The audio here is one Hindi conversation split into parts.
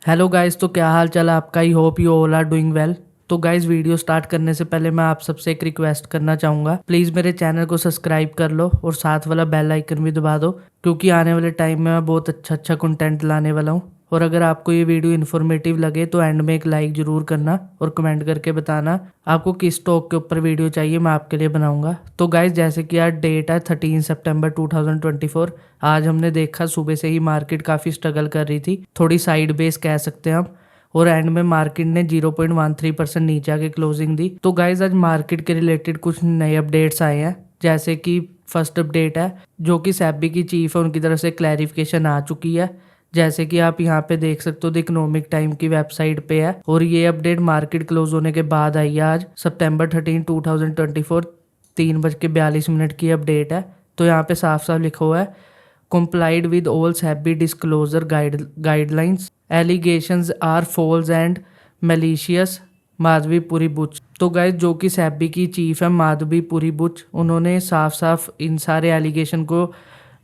हेलो गाइस, तो क्या हाल चाल है आपका। I hope you all are doing well. तो गाइस, वीडियो स्टार्ट करने से पहले मैं आप सबसे एक रिक्वेस्ट करना चाहूँगा। प्लीज़ मेरे चैनल को सब्सक्राइब कर लो और साथ वाला बेल आइकन भी दबा दो, क्योंकि आने वाले टाइम में मैं बहुत अच्छा कंटेंट लाने वाला हूँ। और अगर आपको ये वीडियो इन्फॉर्मेटिव लगे तो एंड में एक लाइक ज़रूर करना और कमेंट करके बताना आपको किस टॉक के ऊपर वीडियो चाहिए, मैं आपके लिए बनाऊंगा। तो गाइस, जैसे कि आज डेट है 13 सितंबर 2024। आज हमने देखा सुबह से ही मार्केट काफ़ी स्ट्रगल कर रही थी, थोड़ी साइड बेस कह सकते हैं हम। और एंड में मार्केट ने 0.13% नीचे आके क्लोजिंग दी। तो गाइज, आज मार्केट के रिलेटेड कुछ नए अपडेट्स आए हैं। जैसे कि फर्स्ट अपडेट है जो कि सेबी की चीफ है, उनकी तरफ से क्लैरिफिकेशन आ चुकी है। जैसे कि आप यहाँ पे देख सकते हो, द इकोनॉमिक टाइम की वेबसाइट पे है। और ये अपडेट मार्केट क्लोज होने के बाद आई है आज सितंबर 13 2024 3:42 की अपडेट है। तो यहाँ पे साफ साफ लिखा हुआ है, complied with all SEBI disclosure guidelines. Allegations are false and malicious. Madhavi Puri Buch. तो गाइज, जो कि सेबी की चीफ है माधवी पुरी बुच, उन्होंने साफ साफ इन सारे एलिगेशन को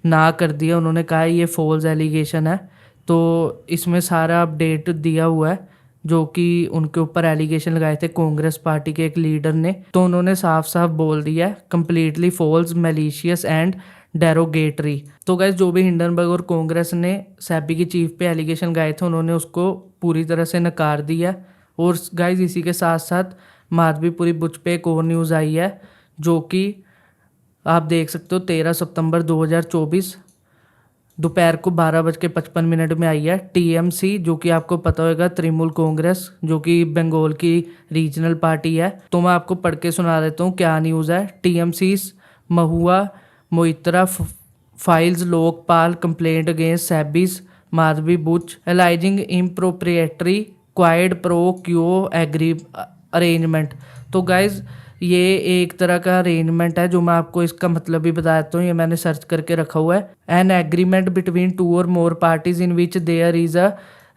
ना कर दिया। उन्होंने कहा ये फॉल्स एलिगेशन है। तो इसमें सारा अपडेट दिया हुआ है जो कि उनके ऊपर एलिगेशन लगाए थे कांग्रेस पार्टी के एक लीडर ने। तो उन्होंने साफ साफ बोल दिया है, completely false, malicious and derogatory. तो गाइज, जो भी हिंडनबर्ग और कांग्रेस ने सेबी की चीफ पे एलिगेशन लगाए थे, उन्होंने उसको पूरी तरह से नकार दिया। और गाइज, इसी के साथ साथ माधवीपुरी बुच पे एक और न्यूज़ आई है जो कि आप देख सकते हो 13 सितंबर 2024 दोपहर को 12:55 में आई है। टीएमसी, जो कि आपको पता होगा तृणमूल कांग्रेस, जो कि बंगाल की रीजनल पार्टी है। तो मैं आपको पढ़ के सुना देता हूँ क्या न्यूज़ है। TMC Mahua Moitra files Lokpal complaint against SEBI's Madhabi Buch alleging improprietary quid pro quo agree arrangement. तो गाइज, ये एक तरह का अरेंजमेंट है जो मैं आपको इसका मतलब भी बता देता हूँ। ये मैंने सर्च करके रखा हुआ है। एन एग्रीमेंट बिटवीन 2 और more parties in which there is a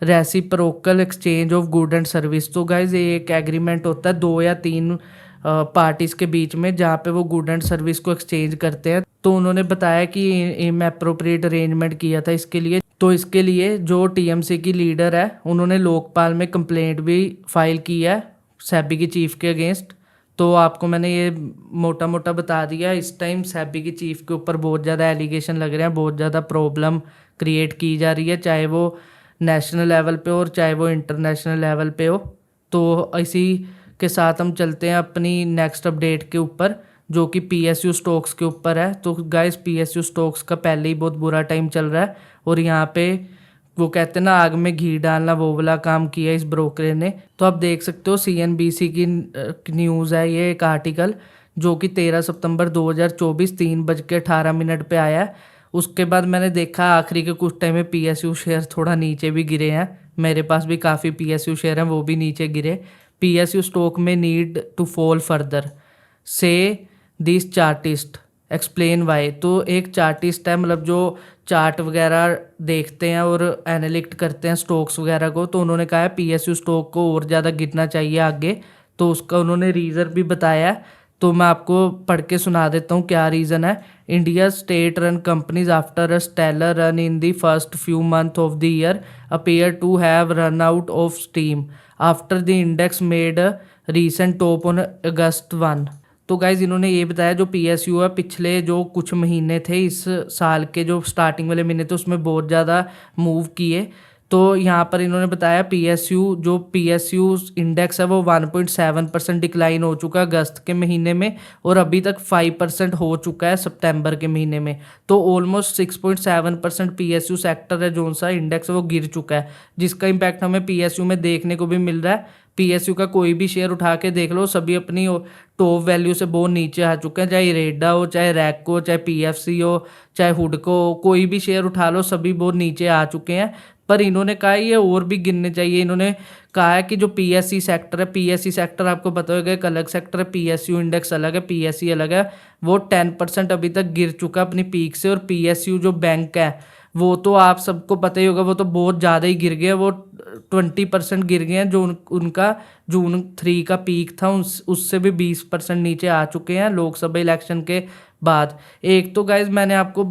reciprocal exchange of good and service. तो गाइज, ये एक एग्रीमेंट होता है 2 या 3 पार्टीज के बीच में, जहाँ पे वो गुड एंड सर्विस को एक्सचेंज करते हैं। तो उन्होंने बताया कि इम अप्रोप्रिएट अरेंजमेंट किया था इसके लिए। तो इसके लिए जो टीएमसी की लीडर है, उन्होंने लोकपाल में कंप्लेंट भी फाइल की है सेबी की चीफ के अगेंस्ट। तो आपको मैंने ये मोटा मोटा बता दिया। इस टाइम सेबी की चीफ के ऊपर बहुत ज़्यादा एलिगेशन लग रहे हैं, बहुत ज़्यादा प्रॉब्लम क्रिएट की जा रही है, चाहे वो नेशनल लेवल पे हो और चाहे वो इंटरनेशनल लेवल पे हो। तो इसी के साथ हम चलते हैं अपनी नेक्स्ट अपडेट के ऊपर, जो कि पीएसयू स्टॉक्स के ऊपर है। तो गाइस, पीएसयू स्टॉक्स का पहले ही बहुत बुरा टाइम चल रहा है और यहाँ पे वो कहते हैं ना, आग में घी डालना, वो वाला काम किया इस ब्रोकर ने। तो आप देख सकते हो सीएनबीसी की न्यूज़ है, ये एक आर्टिकल जो कि 13 सितंबर 2024 3:18 पे आया है। उसके बाद मैंने देखा आखिरी के कुछ टाइम में पीएसयू शेयर थोड़ा नीचे भी गिरे हैं। मेरे पास भी काफ़ी पीएसयू शेयर हैं, वो भी नीचे गिरे। पीएसयू स्टॉक में नीड टू फॉल फर्दर से दिस चार्टिस्ट एक्सप्लेन वाई। तो एक चार्टिस्ट है, मतलब जो चार्ट वगैरह देखते हैं और एनालिस्ट करते हैं स्टॉक्स वगैरह को। तो उन्होंने कहा है पीएसयू स्टॉक को और ज़्यादा गिरना चाहिए आगे। तो उसका उन्होंने रीज़न भी बताया है। तो मैं आपको पढ़ के सुना देता हूँ क्या रीज़न है। India state run companies after a stellar run in the first few month of the year appear to have run out of steam after the index made recent top on August 1। तो गाइज, इन्होंने ये बताया जो पीएसयू है, पिछले जो कुछ महीने थे इस साल के, जो स्टार्टिंग वाले महीने थे, उसमें बहुत ज़्यादा मूव किए। तो यहाँ पर इन्होंने बताया पीएसयू इंडेक्स है वो 1.7% डिक्लाइन हो चुका है अगस्त के महीने में, और अभी तक 5% हो चुका है सितंबर के महीने में। तो ऑलमोस्ट 6.7% पीएसयू सेक्टर है जो सा इंडेक्स है वो गिर चुका है, जिसका इम्पैक्ट हमें पीएसयू में देखने को भी मिल रहा है। पीएसयू का कोई भी शेयर उठा के देख लो, सभी अपनी टॉप वैल्यू से बहुत नीचे आ चुके हैं, चाहे रेडा हो, चाहे रैको हो, चाहे पीएफसी हो, चाहे हुडको हो, कोई भी शेयर उठा लो, सभी बहुत नीचे आ चुके हैं। पर इन्होंने कहा ये और भी गिरने चाहिए। इन्होंने कहा है कि जो पीएससी सेक्टर है, पीएससी सेक्टर आपको पता होगा एक अलग सेक्टर है, पीएसयू इंडेक्स अलग है, पीएससी अलग है, वो 10% अभी तक गिर चुका है अपनी पीक से। और पीएसयू जो बैंक है वो तो आप सबको पता ही होगा, वो तो बहुत ज़्यादा ही गिर गया, वो 20% गिर गए हैं। जो उनका जून 3 का पीक था उससे भी 20% नीचे आ चुके हैं लोकसभा इलेक्शन के बाद। एक तो गाइज मैंने आपको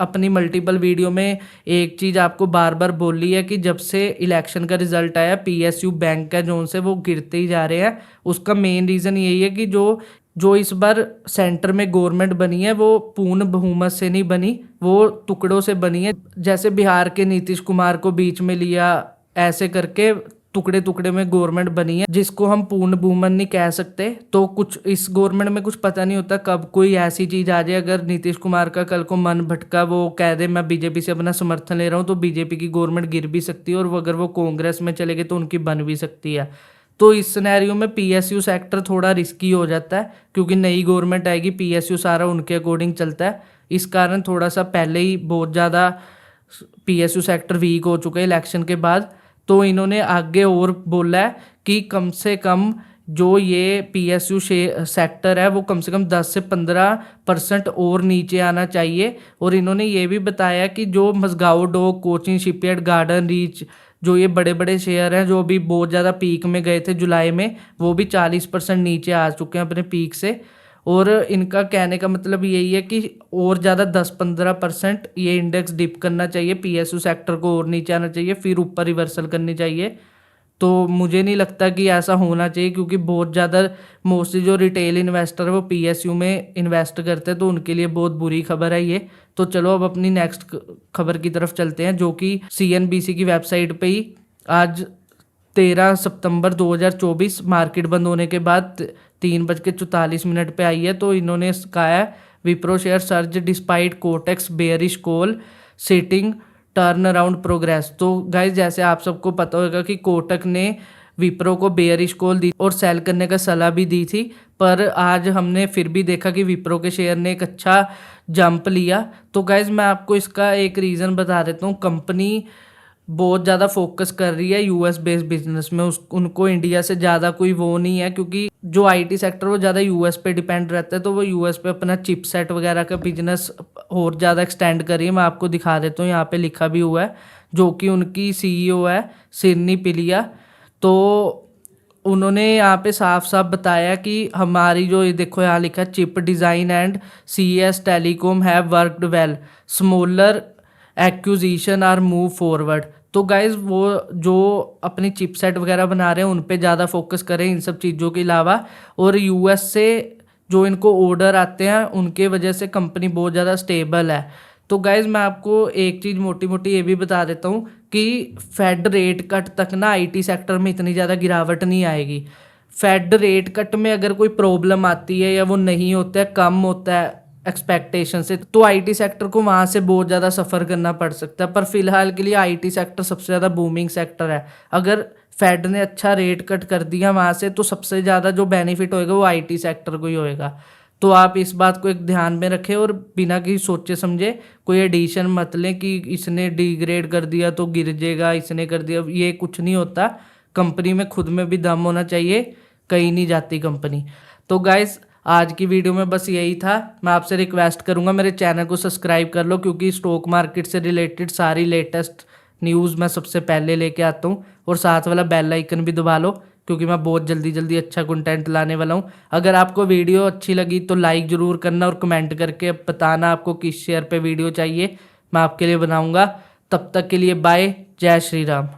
अपनी मल्टीपल वीडियो में एक चीज़ आपको बार बार बोली है कि जब से इलेक्शन का रिजल्ट आया पीएसयू बैंक का जोन से वो गिरते ही जा रहे हैं। उसका मेन रीज़न यही है कि जो जो इस बार सेंटर में गवर्नमेंट बनी है वो पूर्ण बहुमत से नहीं बनी, वो टुकड़ों से बनी है। जैसे बिहार के नीतीश कुमार को बीच में लिया, ऐसे करके टुकड़े टुकड़े में गवर्नमेंट बनी है, जिसको हम पूर्ण बहुमत नहीं कह सकते। तो कुछ इस गवर्नमेंट में कुछ पता नहीं होता कब कोई ऐसी चीज़ आ जाए। अगर नीतीश कुमार का कल को मन भटका, वो कह दे मैं बीजेपी से अपना समर्थन ले रहा हूँ, तो बीजेपी की गवर्नमेंट गिर भी सकती है, और अगर वो कांग्रेस में चले गए तो उनकी बन भी सकती है। तो इस सिनेरियो में पीएसयू सेक्टर थोड़ा रिस्की हो जाता है, क्योंकि नई गवर्नमेंट आएगी, पीएसयू सारा उनके अकॉर्डिंग चलता है। इस कारण थोड़ा सा पहले ही बहुत ज़्यादा पीएसयू सेक्टर वीक हो चुका है इलेक्शन के बाद। तो इन्होंने आगे और बोला है कि कम से कम जो ये पीएसयू सेक्टर है वो कम से कम 10 से 15% और नीचे आना चाहिए। और इन्होंने ये भी बताया कि जो Mazagon dock, Cochin shipyard, garden reach, जो ये बड़े बड़े शेयर हैं जो अभी बहुत ज़्यादा पीक में गए थे जुलाई में, वो भी 40% नीचे आ चुके हैं अपने पीक से। और इनका कहने का मतलब यही है कि और ज़्यादा 10-15% ये इंडेक्स डिप करना चाहिए, पीएसयू सेक्टर को और नीचे आना चाहिए, फिर ऊपर रिवर्सल करनी चाहिए। तो मुझे नहीं लगता कि ऐसा होना चाहिए, क्योंकि बहुत ज़्यादा मोस्टली जो रिटेल इन्वेस्टर है वो पीएसयू में इन्वेस्ट करते हैं, तो उनके लिए बहुत बुरी खबर है ये। तो चलो अब अपनी नेक्स्ट खबर की तरफ चलते हैं, जो कि सीएनबीसी की वेबसाइट पे ही आज 13 सितंबर 2024 मार्केट बंद होने के बाद 3:44 पे आई है। तो इन्होंने कहा है Wipro share surge despite Kotak's bearish call citing turn around progress. तो गाइज जैसे आप सबको पता होगा कि कोटक ने विप्रो को बेयरिश कॉल दी और सेल करने का सलाह भी दी थी, पर आज हमने फिर भी देखा कि विप्रो के शेयर ने एक अच्छा जंप लिया। तो गाइज मैं आपको इसका एक रीज़न बता देता हूँ। कंपनी बहुत ज़्यादा फोकस कर रही है यूएस बेस्ड बिजनेस में, उनको इंडिया से ज़्यादा कोई वो नहीं है, क्योंकि जो आईटी सेक्टर वो ज़्यादा यूएस पे डिपेंड रहता है। तो वो यूएस पे अपना चिपसेट वगैरह का बिजनेस और ज़्यादा एक्सटेंड कर रही है। मैं आपको दिखा देता हूँ, यहाँ पे लिखा भी हुआ है, जो कि उनकी सीईओ है सिरनी पिलिया। तो उन्होंने यहाँ पे साफ साफ बताया कि हमारी जो, ये देखो यहाँ लिखा है, chip design and CS telecom have worked well, smaller acquisition are move forward. तो गाइज वो जो अपनी चिपसेट वगैरह बना रहे हैं उन पे ज़्यादा फोकस करें इन सब चीज़ों के अलावा, और यूएस से जो इनको ऑर्डर आते हैं उनके वजह से कंपनी बहुत ज़्यादा स्टेबल है। तो गाइज मैं आपको एक चीज़ मोटी मोटी ये भी बता देता हूँ कि फेड रेट कट तक ना आईटी सेक्टर में इतनी ज़्यादा गिरावट नहीं आएगी। फेड रेट कट में अगर कोई प्रॉब्लम आती है या वो नहीं होता है, कम होता है एक्सपेक्टेशन से, तो आईटी सेक्टर को वहाँ से बहुत ज़्यादा सफ़र करना पड़ सकता है। पर फिलहाल के लिए आईटी सेक्टर सबसे ज़्यादा बूमिंग सेक्टर है। अगर फेड ने अच्छा रेट कट कर दिया वहाँ से, तो सबसे ज़्यादा जो बेनिफिट होएगा वो आईटी सेक्टर को ही होएगा। तो आप इस बात को एक ध्यान में रखें और बिना किसी सोचे समझे कोई एडिशन मत लें कि इसने डिग्रेड कर दिया तो गिर जाएगा, इसने कर दिया, ये कुछ नहीं होता। कंपनी में खुद में भी दम होना चाहिए, कहीं नहीं जाती कंपनी। तो गाइस आज की वीडियो में बस यही था। मैं आपसे रिक्वेस्ट करूंगा मेरे चैनल को सब्सक्राइब कर लो, क्योंकि स्टॉक मार्केट से रिलेटेड सारी लेटेस्ट न्यूज़ मैं सबसे पहले लेके आता हूँ। और साथ वाला बेल आइकन भी दबा लो, क्योंकि मैं बहुत जल्दी जल्दी अच्छा कंटेंट लाने वाला हूँ। अगर आपको वीडियो अच्छी लगी तो लाइक ज़रूर करना और कमेंट करके बताना आपको किस शेयर पे वीडियो चाहिए, मैं आपके लिए बनाऊँगा। तब तक के लिए बाय, जय श्री राम।